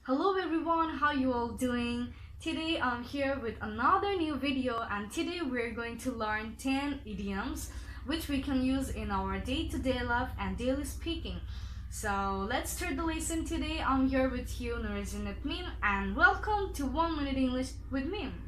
Hello everyone, how you all doing? Today I'm here with another new video, and today we're going to learn 10 idioms which we can use in our day-to-day life and daily speaking. So let's start the lesson today. I'm here with you, Nurajin Meem, and welcome to 1 Minute English with Meem.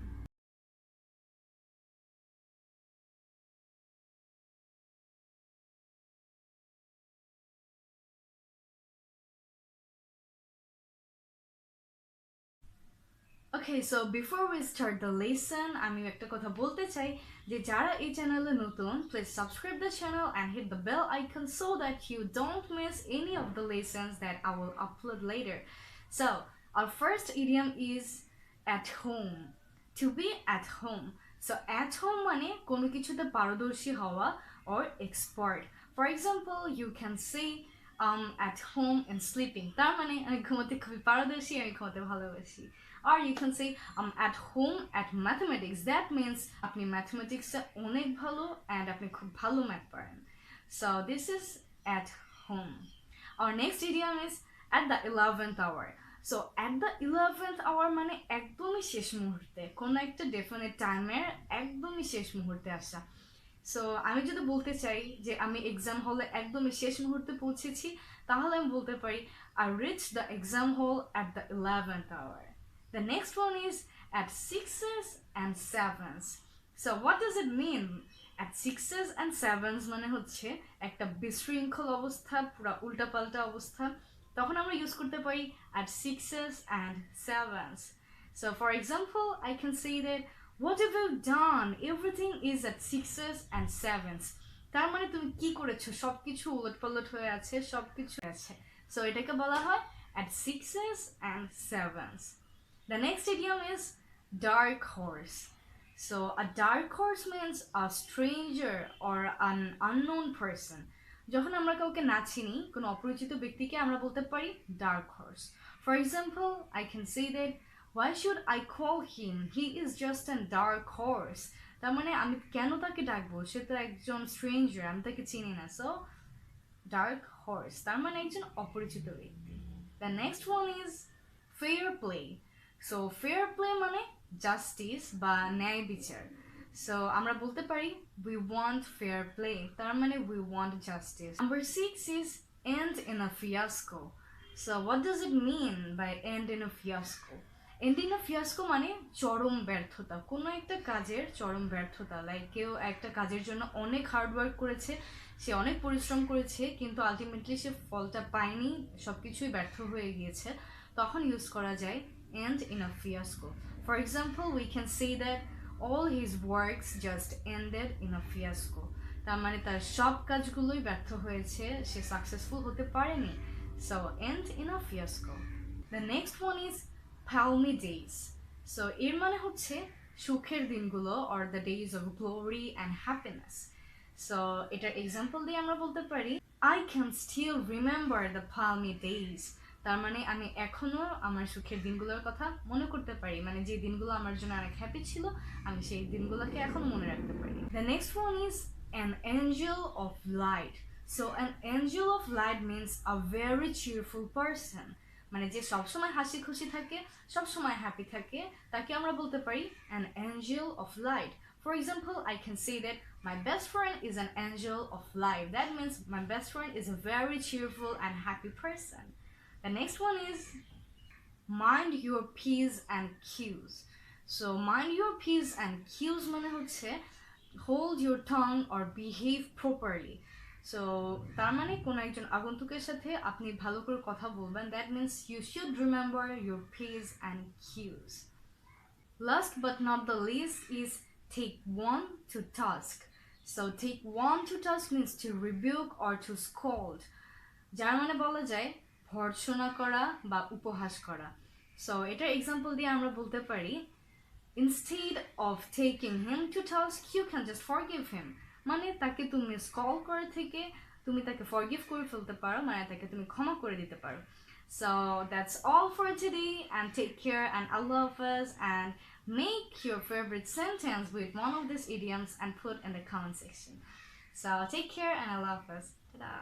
Okay, so before we start the lesson, আমি একটা কথা বলতে চাই যে যারা এই চ্যানেলে নতুন, please subscribe the channel and hit the bell icon so that you don't miss any of the lessons that I will upload later. So, our first idiom is at home. To be at home. So, at home মানে কোনো কিছুতে পারদর্শী হওয়া or expert. For example, you can say at home and sleeping. তার মানে আমি ঘুমাতে খুবই পারদর্শী, আমি ঘুমাতে ভালোবাসি. Or you can say at home at mathematics. That means আপনি mathematics অনেক ভালো and আপনি খুব ভালো math পারেন. So this is at home. Our next idiom is at the 11th hour. So at the 11th hour মানে একদমই শেষ মুহূর্তে, কোনো একটা definite টাইমের একদমই শেষ মুহূর্তে আসা. সো আমি যদি বলতে চাই যে আমি এক্সাম হলে একদমই শেষ মুহূর্তে পৌঁছেছি, তাহলে আমি বলতে পারি I reached the exam hall at the 11th hour. The next one is at sixes and sevens. So what does it mean? At sixes and sevens মানে হচ্ছে একটা বিশৃঙ্খল অবস্থা, পুরো উল্টাপাল্টা অবস্থা, তখন আমরা ইউজ করতে পারি at sixes and sevens. So for example, I can say that what have you done? Everything is at sixes and sevens. তার মানে তুমি কি করেছো, সবকিছু উলটপালট হয়ে আছে, সবকিছু আছে. So এটাকে বলা হয় at sixes and sevens. The next idiom is dark horse. So a dark horse means a stranger or an unknown person. যখন আমরা কাউকে না চিনি, কোনো অপরিচিত ব্যক্তিকে আমরা বলতে পারি dark horse. For example, I can say that why should I call him? He is just a dark horse. তার মানে আমি কেন তাকে ডাকবো, সে তো একজন stranger, আমি তাকে চিনি না. So dark horse তার মানে একজন অপরিচিত ব্যক্তি. The next one is fair play. So fair play মানে জাস্টিস বা ন্যায় বিচার. So আমরা বলতে পারি we want fair play, তার মানে we want justice. Number 6 is end in a fiasco. So what does it mean by end in a fiasco? End in a fiasco মানে চরম ব্যর্থতা, কোনো একটা কাজের চরম ব্যর্থতা. লাইক কেউ একটা কাজের জন্য অনেক হার্ড ওয়ার্ক করেছে, সে অনেক পরিশ্রম করেছে, কিন্তু আলটিমেটলি সে ফলটা পায়নি, সবকিছুই ব্যর্থ হয়ে গিয়েছে, তখন ইউজ করা যায় end in a fiasco. For example, we can say that all his works just ended in a fiasco. তার মানে তার সব কাজগুলোই ব্যর্থ হয়েছে, সে সাকসেসফুল হতে পারেনি. So end in a fiasco. The next one is Palmy days. So এর মানে হচ্ছে সুখের দিনগুলো or the days of glory and happiness. So এটার এক্সাম্পল দিয়ে আমরা বলতে পারি I can still remember the palmy days. তার মানে আমি এখনো আমার সুখের দিনগুলোর কথা মনে করতে পারি, মানে যে দিনগুলো আমার জন্য অনেক হ্যাপি ছিল, আমি সেই দিনগুলোকে এখনো মনে রাখতে পারি. The next one is an angel of light. So an angel of light means a very cheerful person. মানে যে সবসময় হাসি খুশি থাকে, সবসময় হ্যাপি থাকে, তাকে আমরা বলতে পারি an angel of light. For example, I can say that my best friend is an angel of light. That means my best friend is a very cheerful and happy person. The next one is mind your p's and q's. So mind your p's and q's মানে হচ্ছে hold your tongue or behave properly. So তার মানে কোন একজন আগন্তুকের সাথে আপনি ভালো করে কথা বলবেন. That means you should remember your p's and q's. Last but not the least is take one to task. So take one to task means to rebuke or to scold. যার মানে বলা যায় ভর্ৎসনা করা বা উপহাস করা. সো এটার example দিয়ে আমরা বলতে পারি instead of taking him to task you can just forgive him. মানে তাকে তুমি স্কল করে থেকে তুমি তাকে ফরগিভ করে ফেলতে পারো, মানে তাকে তুমি ক্ষমা করে দিতে পারো. So that's all for today, and take care and Allah Hafiz, and make your favorite sentence with one of these idioms and put in the comment section. So take care and Allah Hafiz. Ta-da.